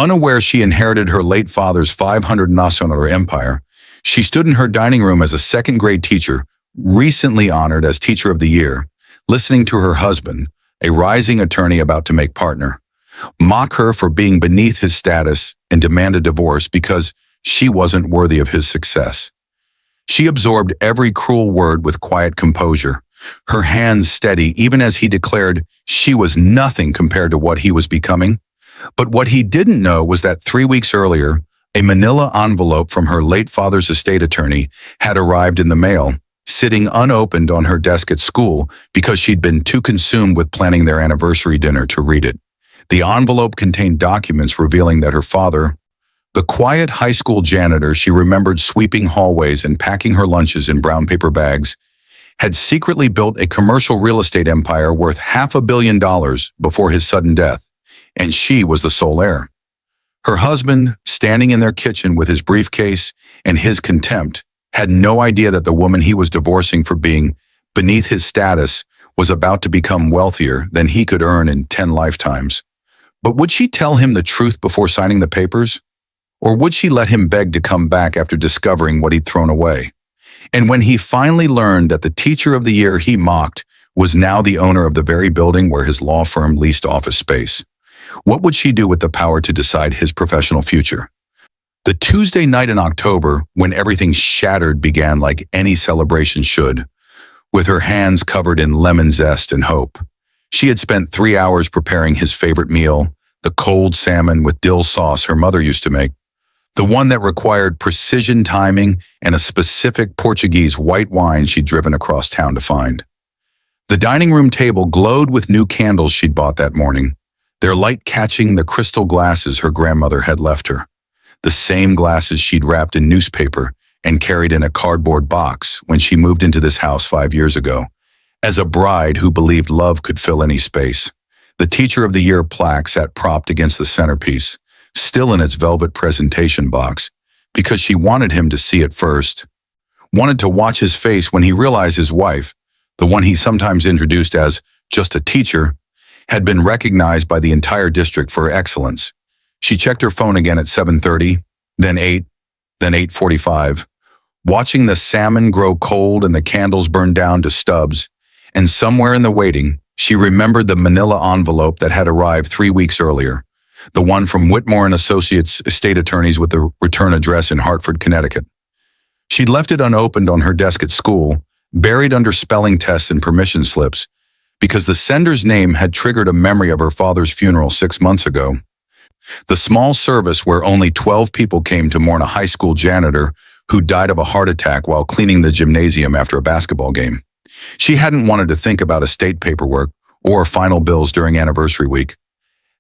Unaware she inherited her late father's 500 nacional empire, she stood in her dining room as a second-grade teacher, recently honored as Teacher of the Year, listening to her husband, a rising attorney about to make partner, mock her for being beneath his status and demand a divorce because she wasn't worthy of his success. She absorbed every cruel word with quiet composure, her hands steady even as he declared she was nothing compared to what he was becoming. But what he didn't know was that 3 weeks earlier, a manila envelope from her late father's estate attorney had arrived in the mail, sitting unopened on her desk at school because she'd been too consumed with planning their anniversary dinner to read it. The envelope contained documents revealing that her father, the quiet high school janitor she remembered sweeping hallways and packing her lunches in brown paper bags, had secretly built a commercial real estate empire worth $500 million before his sudden death, and she was the sole heir. Her husband, standing in their kitchen with his briefcase and his contempt, had no idea that the woman he was divorcing for being beneath his status was about to become wealthier than he could earn in 10 lifetimes. But would she tell him the truth before signing the papers? Or would she let him beg to come back after discovering what he'd thrown away? And when he finally learned that the Teacher of the Year he mocked was now the owner of the very building where his law firm leased office space, what would she do with the power to decide his professional future? The Tuesday night in October, when everything shattered, began like any celebration should, with her hands covered in lemon zest and hope. She had spent 3 hours preparing his favorite meal, the cold salmon with dill sauce her mother used to make, the one that required precision timing and a specific Portuguese white wine she'd driven across town to find. The dining room table glowed with new candles she'd bought that morning, their light catching the crystal glasses her grandmother had left her, the same glasses she'd wrapped in newspaper and carried in a cardboard box when she moved into this house 5 years ago, as a bride who believed love could fill any space. The Teacher of the Year plaque sat propped against the centerpiece, still in its velvet presentation box, because she wanted him to see it first, wanted to watch his face when he realized his wife, the one he sometimes introduced as just a teacher, had been recognized by the entire district for excellence. She checked her phone again at 7:30, then 8, then 8:45, watching the salmon grow cold and the candles burn down to stubs, and somewhere in the waiting, she remembered the manila envelope that had arrived 3 weeks earlier, the one from Whitmore and Associates estate attorneys with the return address in Hartford, Connecticut. She'd left it unopened on her desk at school, buried under spelling tests and permission slips, because the sender's name had triggered a memory of her father's funeral 6 months ago. The small service where only 12 people came to mourn a high school janitor who died of a heart attack while cleaning the gymnasium after a basketball game. She hadn't wanted to think about estate paperwork or final bills during anniversary week,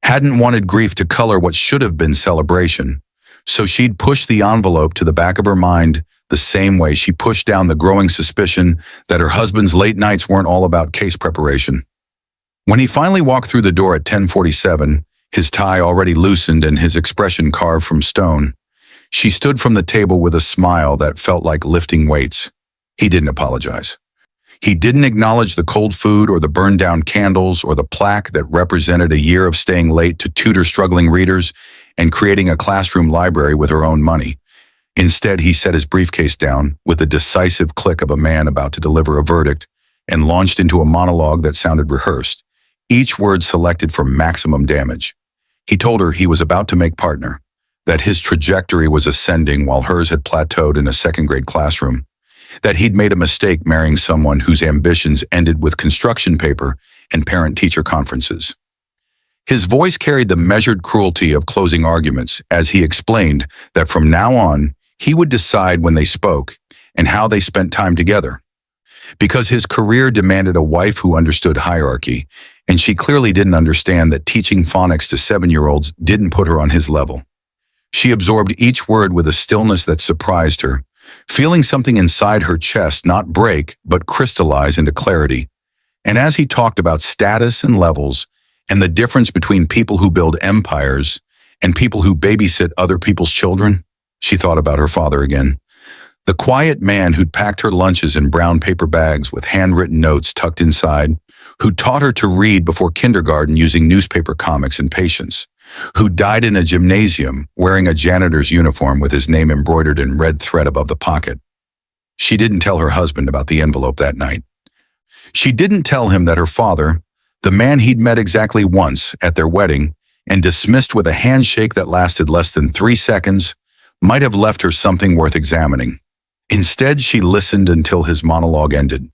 hadn't wanted grief to color what should have been celebration, so she'd pushed the envelope to the back of her mind the same way she pushed down the growing suspicion that her husband's late nights weren't all about case preparation. When he finally walked through the door at 10:47, his tie already loosened and his expression carved from stone, she stood from the table with a smile that felt like lifting weights. He didn't apologize. He didn't acknowledge the cold food or the burned-down candles or the plaque that represented a year of staying late to tutor struggling readers and creating a classroom library with her own money. Instead, he set his briefcase down with the decisive click of a man about to deliver a verdict and launched into a monologue that sounded rehearsed, each word selected for maximum damage. He told her he was about to make partner, that his trajectory was ascending while hers had plateaued in a second-grade classroom, that he'd made a mistake marrying someone whose ambitions ended with construction paper and parent-teacher conferences. His voice carried the measured cruelty of closing arguments as he explained that from now on, he would decide when they spoke and how they spent time together. Because his career demanded a wife who understood hierarchy, and she clearly didn't understand that teaching phonics to 7-year-olds didn't put her on his level. She absorbed each word with a stillness that surprised her, feeling something inside her chest not break but crystallize into clarity. And as he talked about status and levels and the difference between people who build empires and people who babysit other people's children, she thought about her father again. The quiet man who'd packed her lunches in brown paper bags with handwritten notes tucked inside, who taught her to read before kindergarten using newspaper comics and patience, who died in a gymnasium wearing a janitor's uniform with his name embroidered in red thread above the pocket. She didn't tell her husband about the envelope that night. She didn't tell him that her father, the man he'd met exactly once at their wedding and dismissed with a handshake that lasted less than 3 seconds, might have left her something worth examining. Instead, she listened until his monologue ended,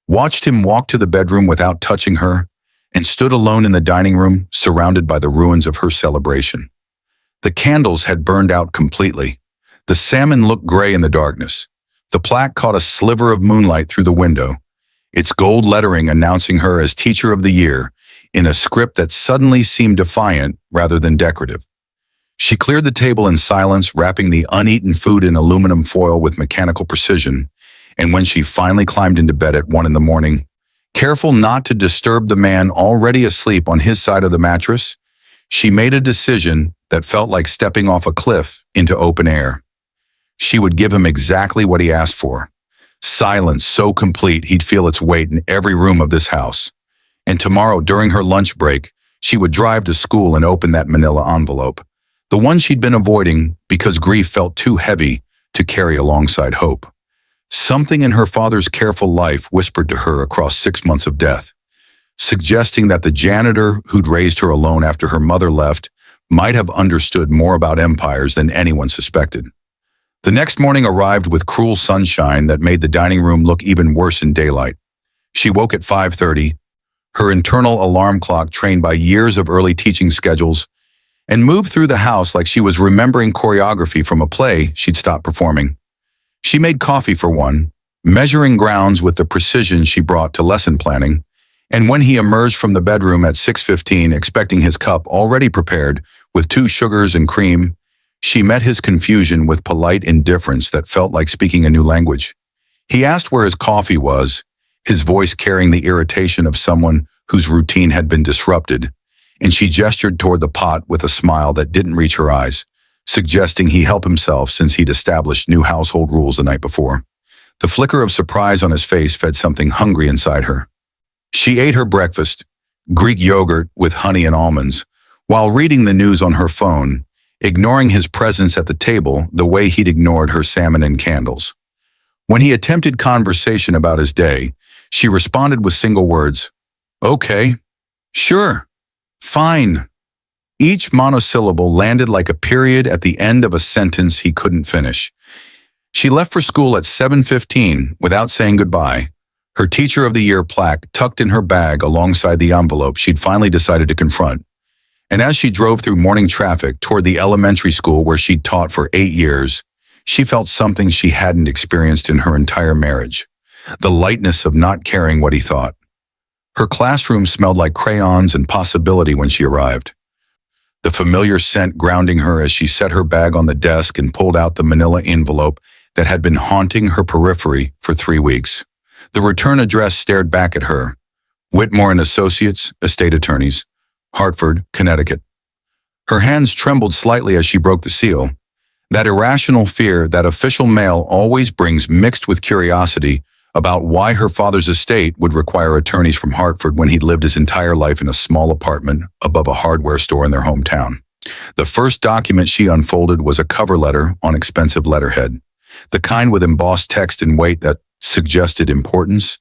watched him walk to the bedroom without touching her, and stood alone in the dining room, surrounded by the ruins of her celebration. The candles had burned out completely. The salmon looked gray in the darkness. The plaque caught a sliver of moonlight through the window, its gold lettering announcing her as Teacher of the Year in a script that suddenly seemed defiant rather than decorative. She cleared the table in silence, wrapping the uneaten food in aluminum foil with mechanical precision, and when she finally climbed into bed at 1 a.m, careful not to disturb the man already asleep on his side of the mattress, she made a decision that felt like stepping off a cliff into open air. She would give him exactly what he asked for. Silence so complete he'd feel its weight in every room of this house. And tomorrow, during her lunch break, she would drive to school and open that manila envelope, the one she'd been avoiding because grief felt too heavy to carry alongside hope. Something in her father's careful life whispered to her across 6 months of death, suggesting that the janitor who'd raised her alone after her mother left might have understood more about empires than anyone suspected. The next morning arrived with cruel sunshine that made the dining room look even worse in daylight. She woke at 5:30, her internal alarm clock trained by years of early teaching schedules, and moved through the house like she was remembering choreography from a play she'd stopped performing. She made coffee for one, measuring grounds with the precision she brought to lesson planning, and when he emerged from the bedroom at 6:15 expecting his cup already prepared with 2 sugars and cream, she met his confusion with polite indifference that felt like speaking a new language. He asked where his coffee was, his voice carrying the irritation of someone whose routine had been disrupted, and she gestured toward the pot with a smile that didn't reach her eyes, suggesting he help himself since he'd established new household rules the night before. The flicker of surprise on his face fed something hungry inside her. She ate her breakfast, Greek yogurt with honey and almonds, while reading the news on her phone, ignoring his presence at the table the way he'd ignored her salmon and candles. When he attempted conversation about his day, she responded with single words, "Okay, sure, fine." Each monosyllable landed like a period at the end of a sentence he couldn't finish. She left for school at 7:15 without saying goodbye, her Teacher of the Year plaque tucked in her bag alongside the envelope she'd finally decided to confront. And as she drove through morning traffic toward the elementary school where she'd taught for 8 years, she felt something she hadn't experienced in her entire marriage, the lightness of not caring what he thought. Her classroom smelled like crayons and possibility when she arrived, the familiar scent grounding her as she set her bag on the desk and pulled out the manila envelope that had been haunting her periphery for 3 weeks. The return address stared back at her, Whitmore and Associates, Estate Attorneys, Hartford, Connecticut. Her hands trembled slightly as she broke the seal, that irrational fear that official mail always brings mixed with curiosity about why her father's estate would require attorneys from Hartford when he'd lived his entire life in a small apartment above a hardware store in their hometown. The first document she unfolded was a cover letter on expensive letterhead, the kind with embossed text and weight that suggested importance,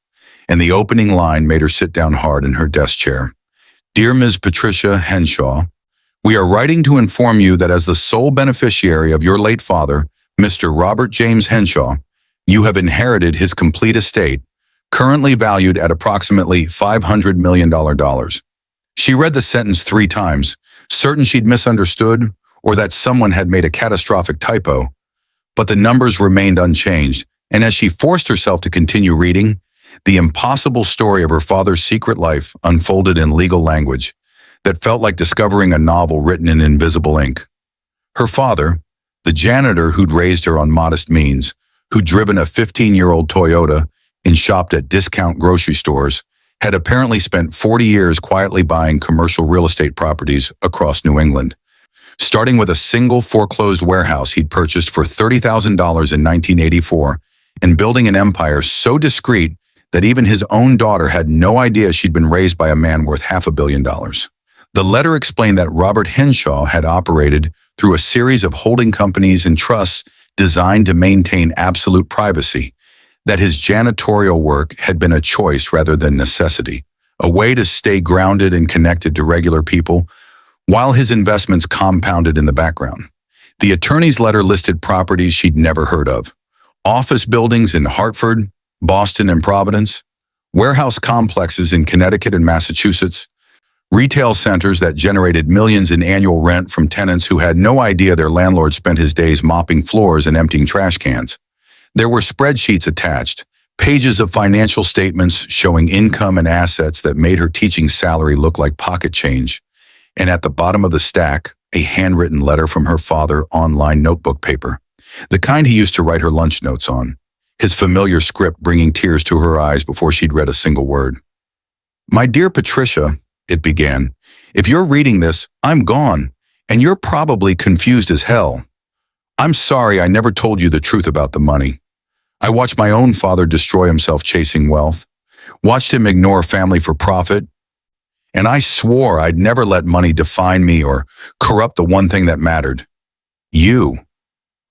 and the opening line made her sit down hard in her desk chair. "Dear Ms. Patricia Henshaw, we are writing to inform you that as the sole beneficiary of your late father, Mr. Robert James Henshaw, you have inherited his complete estate, currently valued at approximately $500 million. She read the sentence 3 times, certain she'd misunderstood or that someone had made a catastrophic typo, but the numbers remained unchanged, and as she forced herself to continue reading, the impossible story of her father's secret life unfolded in legal language that felt like discovering a novel written in invisible ink. Her father, the janitor who'd raised her on modest means, who'd driven a 15-year-old Toyota and shopped at discount grocery stores, had apparently spent 40 years quietly buying commercial real estate properties across New England, starting with a single foreclosed warehouse he'd purchased for $30,000 in 1984 and building an empire so discreet that even his own daughter had no idea she'd been raised by a man worth $500 million. The letter explained that Robert Henshaw had operated through a series of holding companies and trusts designed to maintain absolute privacy, that his janitorial work had been a choice rather than necessity, a way to stay grounded and connected to regular people, while his investments compounded in the background. The attorney's letter listed properties she'd never heard of: office buildings in Hartford, Boston, and Providence, warehouse complexes in Connecticut and Massachusetts, retail centers that generated millions in annual rent from tenants who had no idea their landlord spent his days mopping floors and emptying trash cans. There were spreadsheets attached, pages of financial statements showing income and assets that made her teaching salary look like pocket change, and at the bottom of the stack, a handwritten letter from her father on lined notebook paper, the kind he used to write her lunch notes on, his familiar script bringing tears to her eyes before she'd read a single word. "My dear Patricia," it began, "if you're reading this, I'm gone, and you're probably confused as hell. I'm sorry I never told you the truth about the money. I watched my own father destroy himself chasing wealth, watched him ignore family for profit, and I swore I'd never let money define me or corrupt the one thing that mattered: you.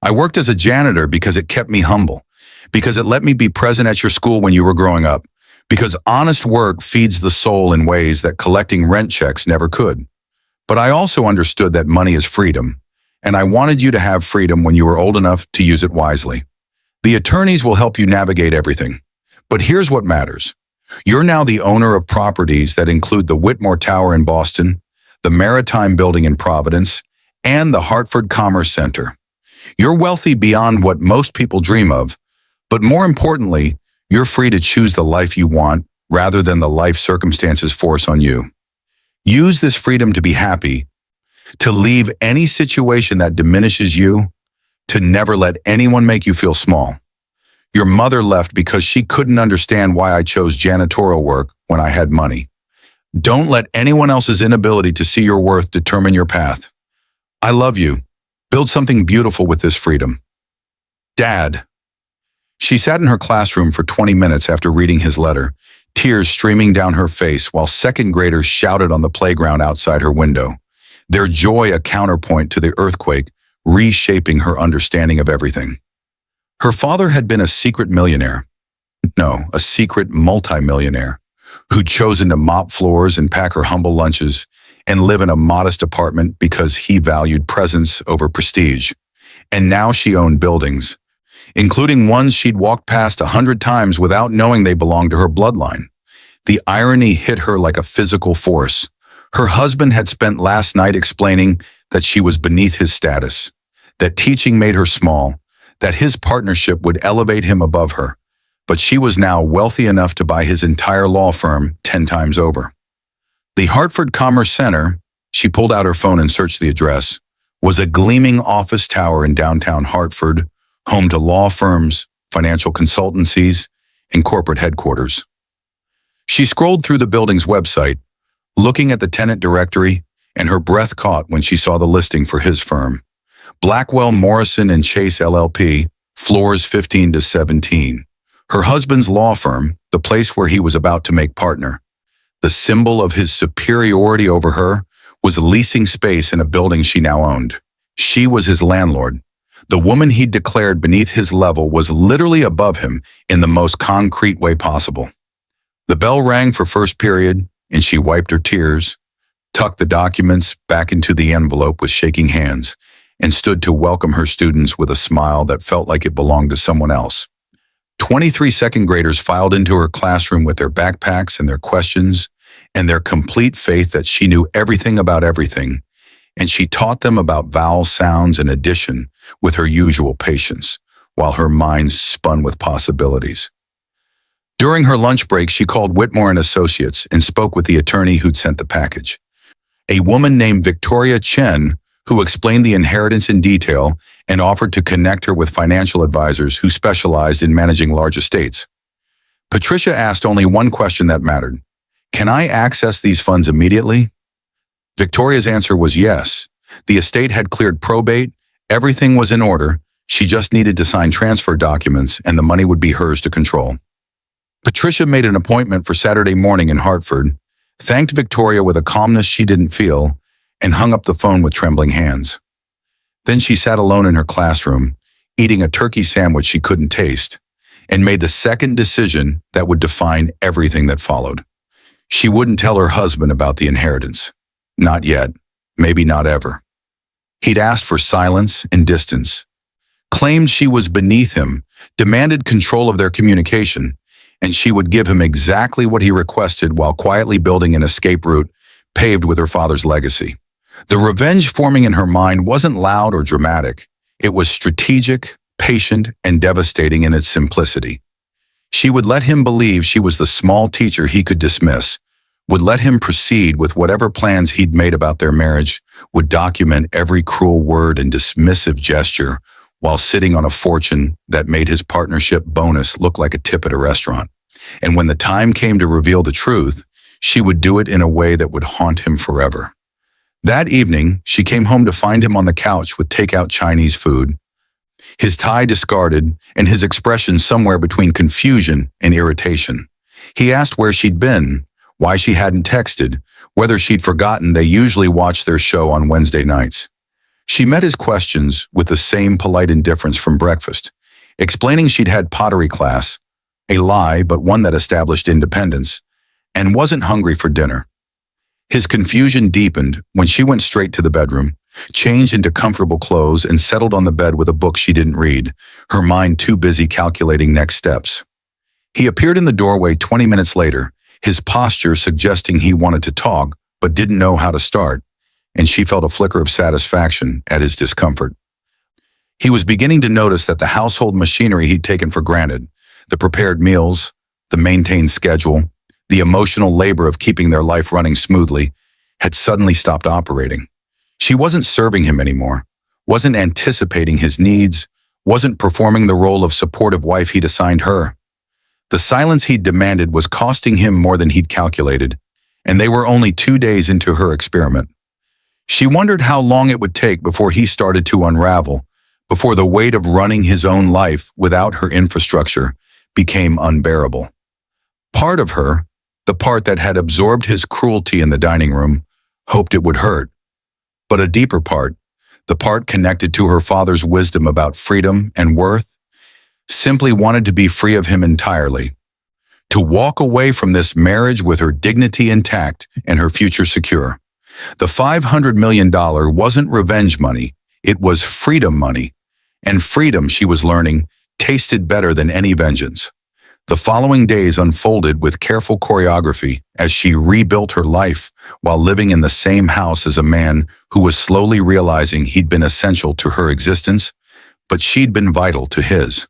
I worked as a janitor because it kept me humble, because it let me be present at your school when you were growing up, because honest work feeds the soul in ways that collecting rent checks never could. But I also understood that money is freedom, and I wanted you to have freedom when you were old enough to use it wisely. The attorneys will help you navigate everything. But here's what matters. You're now the owner of properties that include the Whitmore Tower in Boston, the Maritime Building in Providence, and the Hartford Commerce Center. You're wealthy beyond what most people dream of, but more importantly, you're free to choose the life you want rather than the life circumstances force on you. Use this freedom to be happy, to leave any situation that diminishes you, to never let anyone make you feel small. Your mother left because she couldn't understand why I chose janitorial work when I had money. Don't let anyone else's inability to see your worth determine your path. I love you. Build something beautiful with this freedom. Dad." She sat in her classroom for 20 minutes after reading his letter, tears streaming down her face while second graders shouted on the playground outside her window, their joy a counterpoint to the earthquake, reshaping her understanding of everything. Her father had been a secret millionaire. No, a secret multimillionaire who'd chosen to mop floors and pack her humble lunches and live in a modest apartment because he valued presence over prestige. And now she owned buildings, including ones she'd walked past 100 times without knowing they belonged to her bloodline. The irony hit her like a physical force. Her husband had spent last night explaining that she was beneath his status, that teaching made her small, that his partnership would elevate him above her, but she was now wealthy enough to buy his entire law firm 10 times over. The Hartford Commerce Center, she pulled out her phone and searched the address, was a gleaming office tower in downtown Hartford, home to law firms, financial consultancies, and corporate headquarters. She scrolled through the building's website, looking at the tenant directory, and her breath caught when she saw the listing for his firm. Blackwell Morrison and Chase LLP, floors 15 to 17. Her husband's law firm, the place where he was about to make partner. The symbol of his superiority over her was leasing space in a building she now owned. She was his landlord. The woman he'd declared beneath his level was literally above him in the most concrete way possible. The bell rang for first period, and she wiped her tears, tucked the documents back into the envelope with shaking hands, and stood to welcome her students with a smile that felt like it belonged to someone else. 23 second graders filed into her classroom with their backpacks and their questions and their complete faith that she knew everything about everything, and she taught them about vowel sounds and addition with her usual patience, while her mind spun with possibilities. During her lunch break, she called Whitmore and Associates and spoke with the attorney who'd sent the package. A woman named Victoria Chen, who explained the inheritance in detail and offered to connect her with financial advisors who specialized in managing large estates. Patricia asked only one question that mattered. "Can I access these funds immediately?" Victoria's answer was yes. The estate had cleared probate, everything was in order, she just needed to sign transfer documents and the money would be hers to control. Patricia made an appointment for Saturday morning in Hartford. thanked Victoria with a calmness she didn't feel, and hung up the phone with trembling hands. Then she sat alone in her classroom, eating a turkey sandwich she couldn't taste, and made the second decision that would define everything that followed. She wouldn't tell her husband about the inheritance. Not yet, maybe not ever. He'd asked for silence and distance, claimed she was beneath him, demanded control of their communication, and she would give him exactly what he requested while quietly building an escape route paved with her father's legacy. The revenge forming in her mind wasn't loud or dramatic. It was strategic, patient, and devastating in its simplicity. She would let him believe she was the small teacher he could dismiss, would let him proceed with whatever plans he'd made about their marriage, would document every cruel word and dismissive gesture while sitting on a fortune that made his partnership bonus look like a tip at a restaurant. And when the time came to reveal the truth, she would do it in a way that would haunt him forever. That evening, she came home to find him on the couch with takeout Chinese food, his tie discarded and his expression somewhere between confusion and irritation. He asked where she'd been, why she hadn't texted, whether she'd forgotten they usually watched their show on Wednesday nights. She met his questions with the same polite indifference from breakfast, explaining she'd had pottery class, a lie but one that established independence, and wasn't hungry for dinner. His confusion deepened when she went straight to the bedroom, changed into comfortable clothes, and settled on the bed with a book she didn't read, her mind too busy calculating next steps. He appeared in the doorway 20 minutes later, his posture suggesting he wanted to talk but didn't know how to start, and she felt a flicker of satisfaction at his discomfort. He was beginning to notice that the household machinery he'd taken for granted, the prepared meals, the maintained schedule, the emotional labor of keeping their life running smoothly, had suddenly stopped operating. She wasn't serving him anymore, wasn't anticipating his needs, wasn't performing the role of supportive wife he'd assigned her. The silence he'd demanded was costing him more than he'd calculated, and they were only 2 days into her experiment. She wondered how long it would take before he started to unravel, before the weight of running his own life without her infrastructure became unbearable. Part of her, the part that had absorbed his cruelty in the dining room, hoped it would hurt. But a deeper part, the part connected to her father's wisdom about freedom and worth, simply wanted to be free of him entirely, to walk away from this marriage with her dignity intact and her future secure. The $500 million wasn't revenge money, it was freedom money, and freedom, she was learning, tasted better than any vengeance. The following days unfolded with careful choreography as she rebuilt her life while living in the same house as a man who was slowly realizing he'd been essential to her existence, but she'd been vital to his.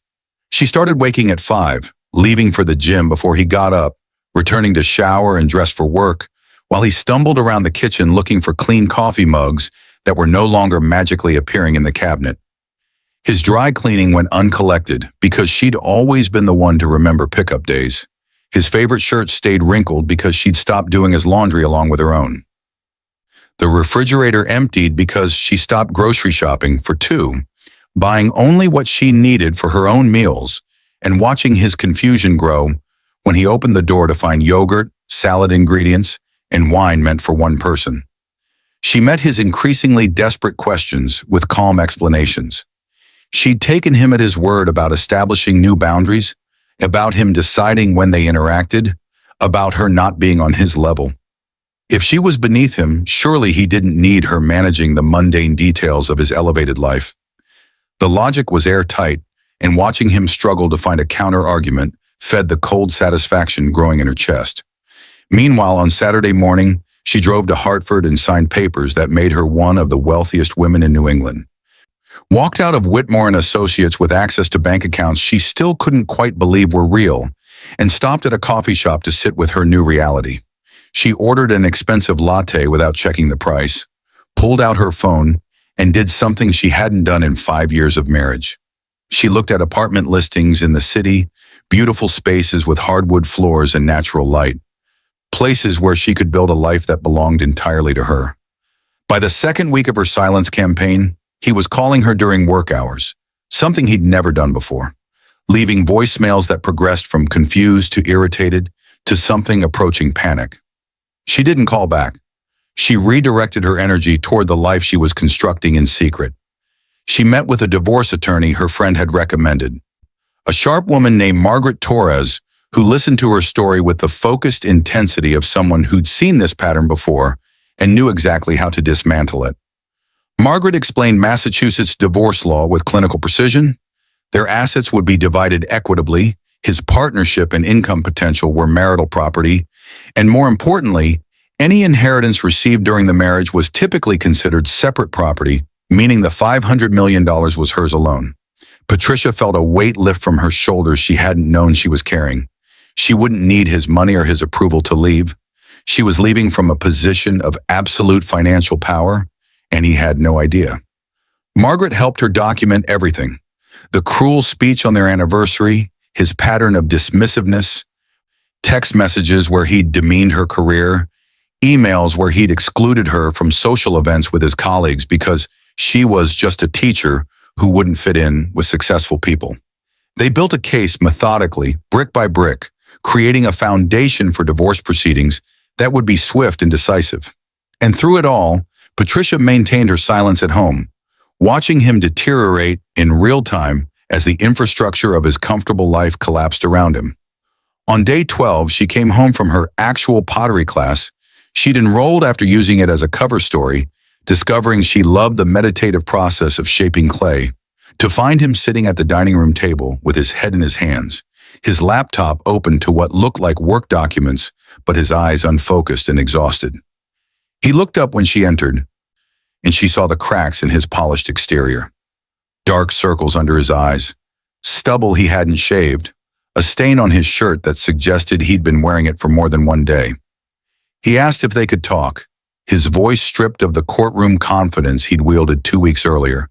She started waking at 5, leaving for the gym before he got up, returning to shower and dress for work, while he stumbled around the kitchen looking for clean coffee mugs that were no longer magically appearing in the cabinet. His dry cleaning went uncollected because she'd always been the one to remember pickup days. His favorite shirt stayed wrinkled because she'd stopped doing his laundry along with her own. The refrigerator emptied because she stopped grocery shopping for 2, buying only what she needed for her own meals, and watching his confusion grow when he opened the door to find yogurt, salad ingredients, and wine meant for one person. She met his increasingly desperate questions with calm explanations. She'd taken him at his word about establishing new boundaries, about him deciding when they interacted, about her not being on his level. If she was beneath him, surely he didn't need her managing the mundane details of his elevated life. The logic was airtight, and watching him struggle to find a counter-argument fed the cold satisfaction growing in her chest. Meanwhile, on Saturday morning, she drove to Hartford and signed papers that made her one of the wealthiest women in New England. Walked out of Whitmore and Associates with access to bank accounts she still couldn't quite believe were real, and stopped at a coffee shop to sit with her new reality. She ordered an expensive latte without checking the price, pulled out her phone, and did something she hadn't done in 5 years of marriage. She looked at apartment listings in the city, beautiful spaces with hardwood floors and natural light, places where she could build a life that belonged entirely to her. By the second week of her silence campaign, he was calling her during work hours, something he'd never done before, leaving voicemails that progressed from confused to irritated to something approaching panic. She didn't call back. She redirected her energy toward the life she was constructing in secret. She met with a divorce attorney her friend had recommended, a sharp woman named Margaret Torres, who listened to her story with the focused intensity of someone who'd seen this pattern before and knew exactly how to dismantle it. Margaret explained Massachusetts divorce law with clinical precision. Their assets would be divided equitably, his partnership and income potential were marital property, and more importantly, any inheritance received during the marriage was typically considered separate property, meaning the $500 million was hers alone. Patricia felt a weight lift from her shoulders she hadn't known she was carrying. She wouldn't need his money or his approval to leave. She was leaving from a position of absolute financial power, and he had no idea. Margaret helped her document everything. The cruel speech on their anniversary, his pattern of dismissiveness, text messages where he'd demeaned her career, emails where he'd excluded her from social events with his colleagues because she was just a teacher who wouldn't fit in with successful people. They built a case methodically, brick by brick, creating a foundation for divorce proceedings that would be swift and decisive. And through it all, Patricia maintained her silence at home, watching him deteriorate in real time as the infrastructure of his comfortable life collapsed around him. On day 12, she came home from her actual pottery class. She'd enrolled after using it as a cover story, discovering she loved the meditative process of shaping clay, to find him sitting at the dining room table with his head in his hands, his laptop open to what looked like work documents, but his eyes unfocused and exhausted. He looked up when she entered, and she saw the cracks in his polished exterior. Dark circles under his eyes, stubble he hadn't shaved, a stain on his shirt that suggested he'd been wearing it for more than one day. He asked if they could talk, his voice stripped of the courtroom confidence he'd wielded 2 weeks earlier,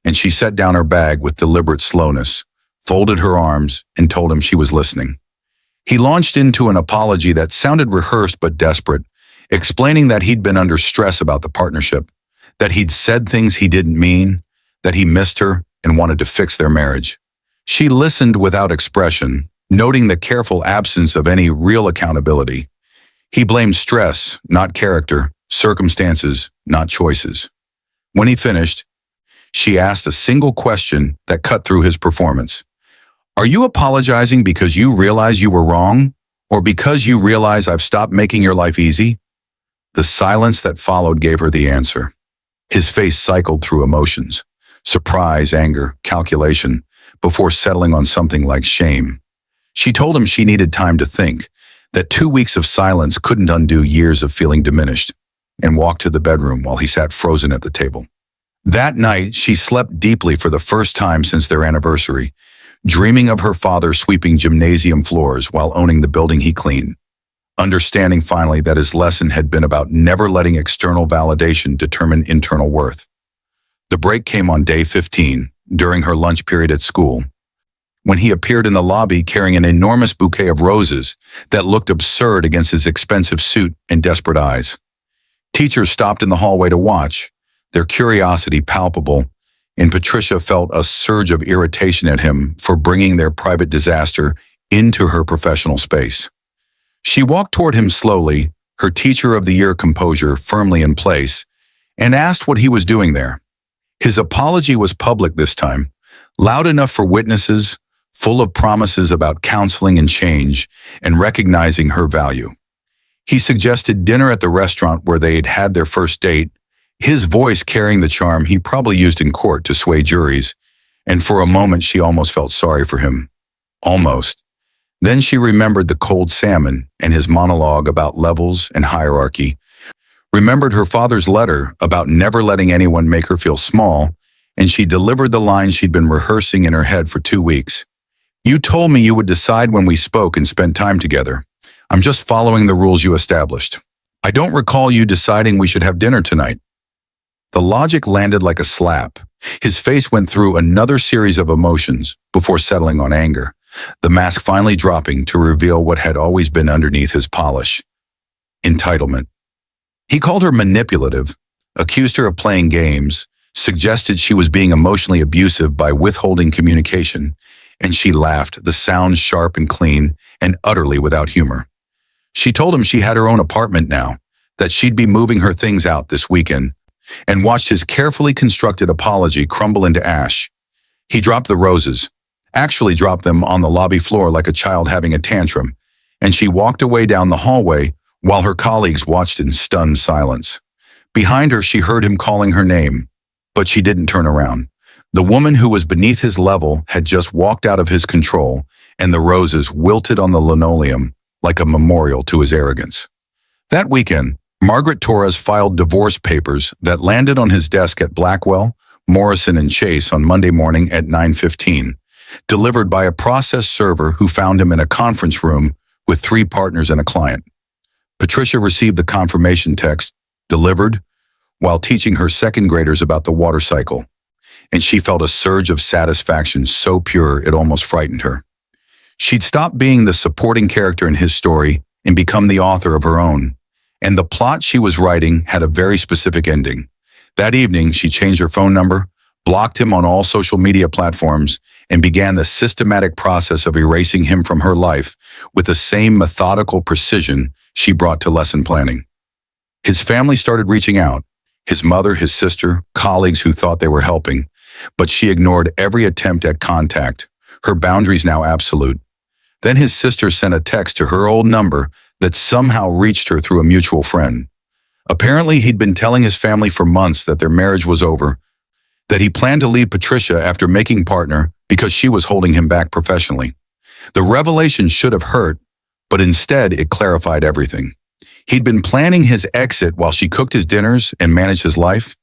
and she set down her bag with deliberate slowness, folded her arms, and told him she was listening. He launched into an apology that sounded rehearsed but desperate, explaining that he'd been under stress about the partnership, that he'd said things he didn't mean, that he missed her and wanted to fix their marriage. She listened without expression, noting the careful absence of any real accountability. He blamed stress, not character, circumstances, not choices. When he finished, she asked a single question that cut through his performance. Are you apologizing because you realize you were wrong, or because you realize I've stopped making your life easy? The silence that followed gave her the answer. His face cycled through emotions, surprise, anger, calculation, before settling on something like shame. She told him she needed time to think, that 2 weeks of silence couldn't undo years of feeling diminished, and walked to the bedroom while he sat frozen at the table. That night, she slept deeply for the first time since their anniversary, dreaming of her father sweeping gymnasium floors while owning the building he cleaned, understanding finally that his lesson had been about never letting external validation determine internal worth. The break came on day 15, during her lunch period at school, when he appeared in the lobby carrying an enormous bouquet of roses that looked absurd against his expensive suit and desperate eyes. Teachers stopped in the hallway to watch, their curiosity palpable, and Patricia felt a surge of irritation at him for bringing their private disaster into her professional space. She walked toward him slowly, her Teacher of the Year composure firmly in place, and asked what he was doing there. His apology was public this time, loud enough for witnesses, full of promises about counseling and change, and recognizing her value. He suggested dinner at the restaurant where they'd had their first date, his voice carrying the charm he probably used in court to sway juries, and for a moment she almost felt sorry for him. Almost. Then she remembered the cold salmon and his monologue about levels and hierarchy, remembered her father's letter about never letting anyone make her feel small, and she delivered the line she'd been rehearsing in her head for 2 weeks. You told me you would decide when we spoke and spent time together. I'm just following the rules you established. I don't recall you deciding we should have dinner tonight. The logic landed like a slap. His face went through another series of emotions before settling on anger, the mask finally dropping to reveal what had always been underneath his polish. Entitlement. He called her manipulative, accused her of playing games, suggested she was being emotionally abusive by withholding communication, and she laughed, the sound sharp and clean and utterly without humor. She told him she had her own apartment now, that she'd be moving her things out this weekend, and watched his carefully constructed apology crumble into ash. He dropped the roses, actually dropped them on the lobby floor like a child having a tantrum, and she walked away down the hallway while her colleagues watched in stunned silence. Behind her, she heard him calling her name, but she didn't turn around. The woman who was beneath his level had just walked out of his control, and the roses wilted on the linoleum like a memorial to his arrogance. That weekend, Margaret Torres filed divorce papers that landed on his desk at Blackwell, Morrison and Chase on Monday morning at 9:15, delivered by a process server who found him in a conference room with 3 partners and a client. Patricia received the confirmation text, delivered, while teaching her second graders about the water cycle, and she felt a surge of satisfaction so pure it almost frightened her. She'd stopped being the supporting character in his story and become the author of her own, and the plot she was writing had a very specific ending. That evening, she changed her phone number, blocked him on all social media platforms, and began the systematic process of erasing him from her life with the same methodical precision she brought to lesson planning. His family started reaching out, his mother, his sister, colleagues who thought they were helping, but she ignored every attempt at contact, her boundaries now absolute. Then his sister sent a text to her old number that somehow reached her through a mutual friend. Apparently, he'd been telling his family for months that their marriage was over, that he planned to leave Patricia after making partner because she was holding him back professionally. The revelation should have hurt, but instead it clarified everything. He'd been planning his exit while she cooked his dinners and managed his life,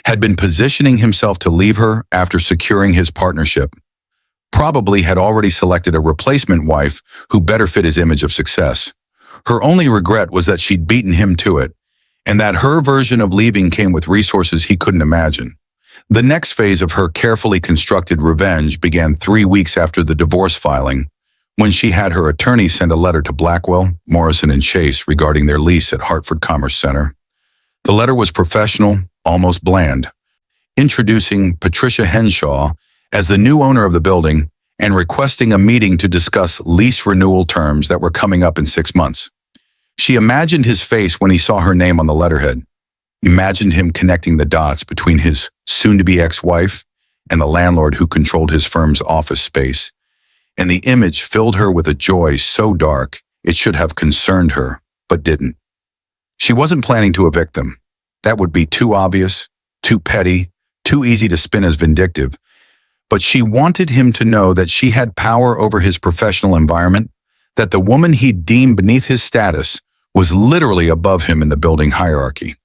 had been positioning himself to leave her after securing his partnership, probably had already selected a replacement wife who better fit his image of success. Her only regret was that she'd beaten him to it, and that her version of leaving came with resources he couldn't imagine. The next phase of her carefully constructed revenge began 3 weeks after the divorce filing, when she had her attorney send a letter to Blackwell, Morrison, and Chase regarding their lease at Hartford Commerce Center. The letter was professional, almost bland, introducing Patricia Henshaw as the new owner of the building and requesting a meeting to discuss lease renewal terms that were coming up in 6 months. She imagined his face when he saw her name on the letterhead, imagined him connecting the dots between his soon-to-be ex-wife and the landlord who controlled his firm's office space, and the image filled her with a joy so dark it should have concerned her, but didn't. She wasn't planning to evict them. That would be too obvious, too petty, too easy to spin as vindictive, but she wanted him to know that she had power over his professional environment, that the woman he deemed beneath his status was literally above him in the building hierarchy.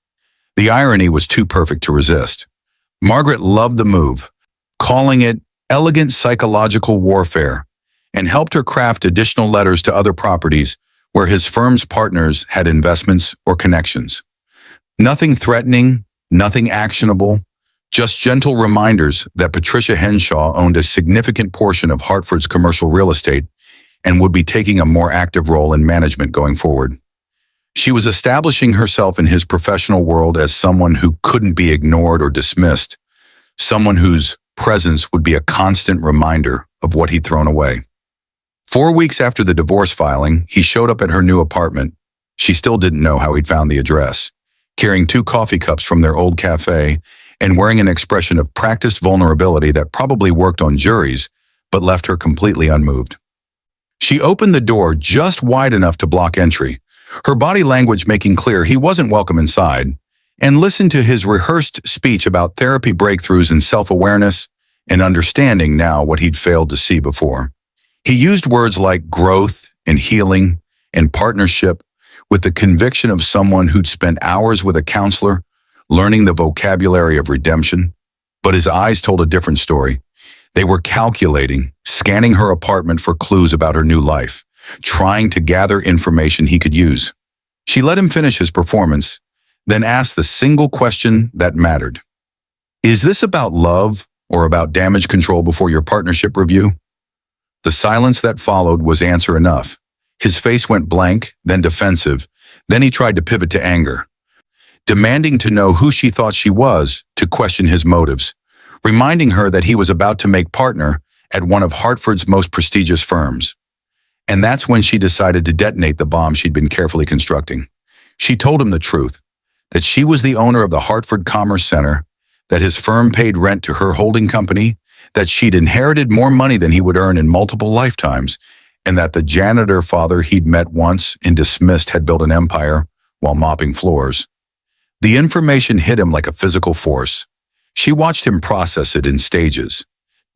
The irony was too perfect to resist. Margaret loved the move, calling it elegant psychological warfare, and helped her craft additional letters to other properties where his firm's partners had investments or connections. Nothing threatening, nothing actionable, just gentle reminders that Patricia Henshaw owned a significant portion of Hartford's commercial real estate and would be taking a more active role in management going forward. She was establishing herself in his professional world as someone who couldn't be ignored or dismissed, someone whose presence would be a constant reminder of what he'd thrown away. 4 weeks after the divorce filing, he showed up at her new apartment. She still didn't know how he'd found the address, carrying 2 coffee cups from their old cafe and wearing an expression of practiced vulnerability that probably worked on juries, but left her completely unmoved. She opened the door just wide enough to block entry, her body language making clear he wasn't welcome inside, and listened to his rehearsed speech about therapy breakthroughs in self-awareness and understanding now what he'd failed to see before. He used words like growth and healing and partnership with the conviction of someone who'd spent hours with a counselor learning the vocabulary of redemption, but his eyes told a different story. They were calculating, scanning her apartment for clues about her new life, trying to gather information he could use. She let him finish his performance, then asked the single question that mattered. Is this about love or about damage control before your partnership review? The silence that followed was answer enough. His face went blank, then defensive, then he tried to pivot to anger, demanding to know who she thought she was, to question his motives, reminding her that he was about to make partner at one of Hartford's most prestigious firms. And that's when she decided to detonate the bomb she'd been carefully constructing. She told him the truth, that she was the owner of the Hartford Commerce Center, that his firm paid rent to her holding company, that she'd inherited more money than he would earn in multiple lifetimes, and that the janitor father he'd met once and dismissed had built an empire while mopping floors. The information hit him like a physical force. She watched him process it in stages.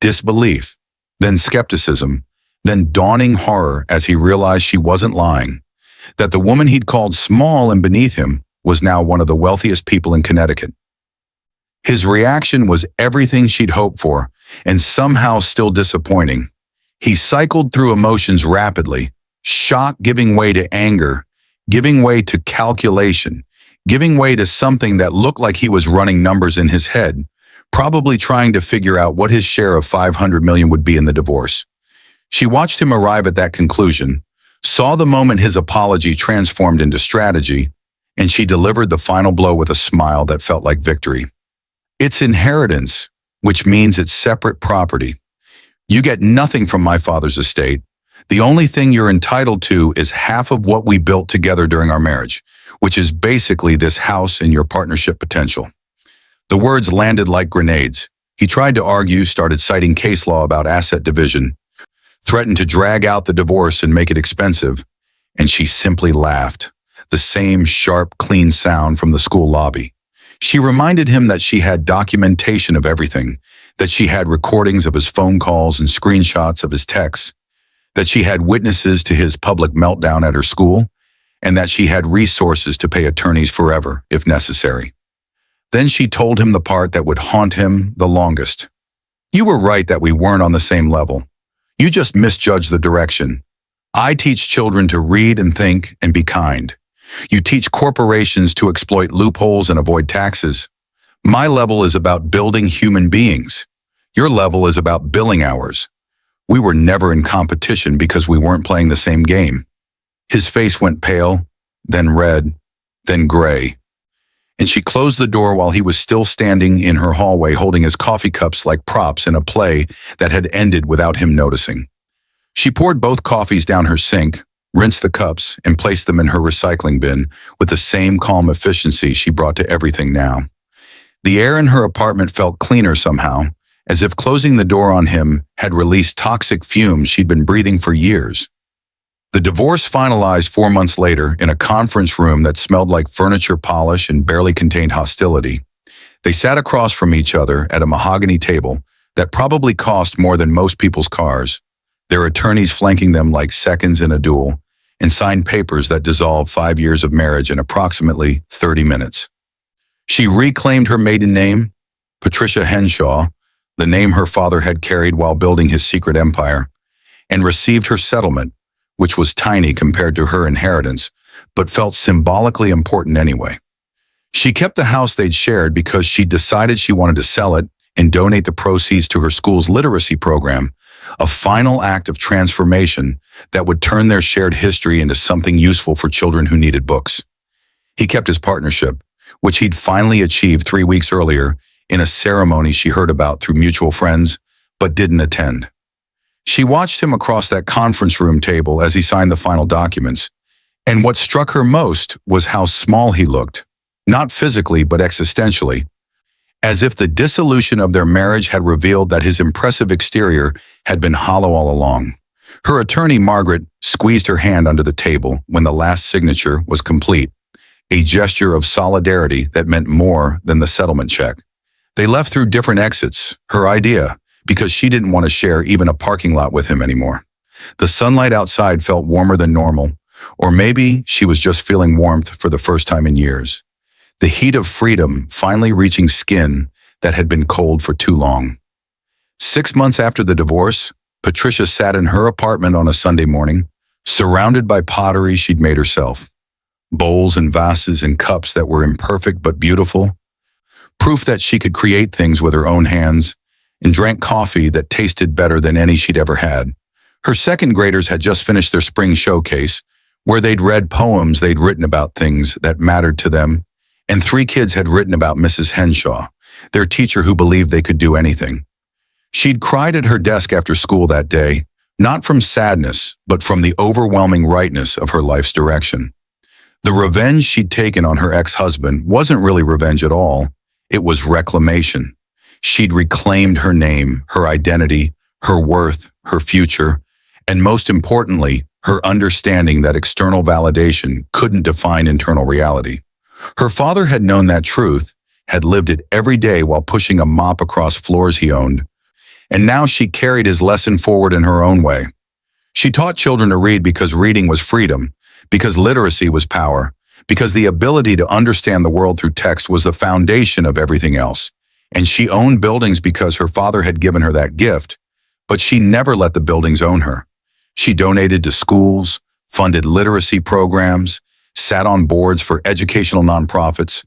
Disbelief, then skepticism, then dawning horror as he realized she wasn't lying, that the woman he'd called small and beneath him was now one of the wealthiest people in Connecticut. His reaction was everything she'd hoped for, and somehow still disappointing. He cycled through emotions rapidly, shock giving way to anger, giving way to calculation, giving way to something that looked like he was running numbers in his head, probably trying to figure out what his share of $500 million would be in the divorce. She watched him arrive at that conclusion, saw the moment his apology transformed into strategy, and she delivered the final blow with a smile that felt like victory. It's inheritance, which means it's separate property. You get nothing from my father's estate. The only thing you're entitled to is half of what we built together during our marriage, which is basically this house and your partnership potential. The words landed like grenades. He tried to argue, started citing case law about asset division, threatened to drag out the divorce and make it expensive, and she simply laughed, the same sharp, clean sound from the school lobby. She reminded him that she had documentation of everything, that she had recordings of his phone calls and screenshots of his texts, that she had witnesses to his public meltdown at her school, and that she had resources to pay attorneys forever, if necessary. Then she told him the part that would haunt him the longest. You were right that we weren't on the same level. You just misjudged the direction. I teach children to read and think and be kind. You teach corporations to exploit loopholes and avoid taxes. My level is about building human beings. Your level is about billing hours. We were never in competition because we weren't playing the same game. His face went pale, then red, then gray. And she closed the door while he was still standing in her hallway holding his coffee cups like props in a play that had ended without him noticing. She poured both coffees down her sink, rinsed the cups, and placed them in her recycling bin with the same calm efficiency she brought to everything now. The air in her apartment felt cleaner somehow, as if closing the door on him had released toxic fumes she'd been breathing for years. The divorce finalized 4 months later in a conference room that smelled like furniture polish and barely contained hostility. They sat across from each other at a mahogany table that probably cost more than most people's cars, their attorneys flanking them like seconds in a duel, and signed papers that dissolved 5 years of marriage in approximately 30 minutes. She reclaimed her maiden name, Patricia Henshaw, the name her father had carried while building his secret empire, and received her settlement, which was tiny compared to her inheritance, but felt symbolically important anyway. She kept the house they'd shared because she decided she wanted to sell it and donate the proceeds to her school's literacy program, a final act of transformation that would turn their shared history into something useful for children who needed books. He kept his partnership, which he'd finally achieved 3 weeks earlier in a ceremony she heard about through mutual friends, but didn't attend. She watched him across that conference room table as he signed the final documents, and what struck her most was how small he looked, not physically but existentially, as if the dissolution of their marriage had revealed that his impressive exterior had been hollow all along. Her attorney, Margaret, squeezed her hand under the table when the last signature was complete, a gesture of solidarity that meant more than the settlement check. They left through different exits, her idea, because she didn't want to share even a parking lot with him anymore. The sunlight outside felt warmer than normal, or maybe she was just feeling warmth for the first time in years. The heat of freedom finally reaching skin that had been cold for too long. 6 months after the divorce, Patricia sat in her apartment on a Sunday morning, surrounded by pottery she'd made herself. Bowls and vases and cups that were imperfect but beautiful, proof that she could create things with her own hands, and drank coffee that tasted better than any she'd ever had. Her second graders had just finished their spring showcase, where they'd read poems they'd written about things that mattered to them, and 3 kids had written about Mrs. Henshaw, their teacher who believed they could do anything. She'd cried at her desk after school that day, not from sadness, but from the overwhelming rightness of her life's direction. The revenge she'd taken on her ex-husband wasn't really revenge at all. It was reclamation. She'd reclaimed her name, her identity, her worth, her future, and most importantly, her understanding that external validation couldn't define internal reality. Her father had known that truth, had lived it every day while pushing a mop across floors he owned, and now she carried his lesson forward in her own way. She taught children to read because reading was freedom, because literacy was power, because the ability to understand the world through text was the foundation of everything else. And she owned buildings because her father had given her that gift, but she never let the buildings own her. She donated to schools, funded literacy programs, sat on boards for educational nonprofits,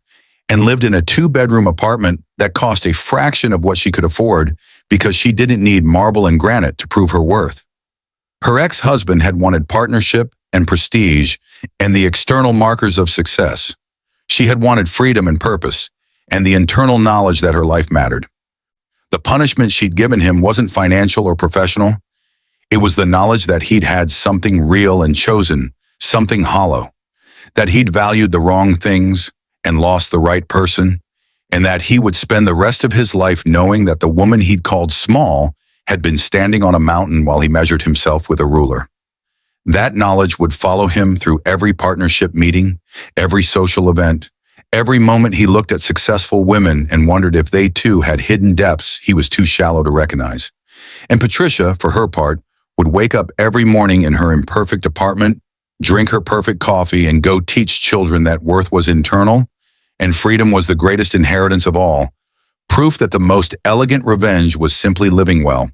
and lived in a 2-bedroom apartment that cost a fraction of what she could afford because she didn't need marble and granite to prove her worth. Her ex-husband had wanted partnership and prestige and the external markers of success. She had wanted freedom and purpose and the internal knowledge that her life mattered. The punishment she'd given him wasn't financial or professional. It was the knowledge that he'd had something real and chosen, something hollow, that he'd valued the wrong things and lost the right person, and that he would spend the rest of his life knowing that the woman he'd called small had been standing on a mountain while he measured himself with a ruler. That knowledge would follow him through every partnership meeting, every social event, every moment he looked at successful women and wondered if they too had hidden depths he was too shallow to recognize. And Patricia, for her part, would wake up every morning in her imperfect apartment, drink her perfect coffee, and go teach children that worth was internal and freedom was the greatest inheritance of all, proof that the most elegant revenge was simply living well.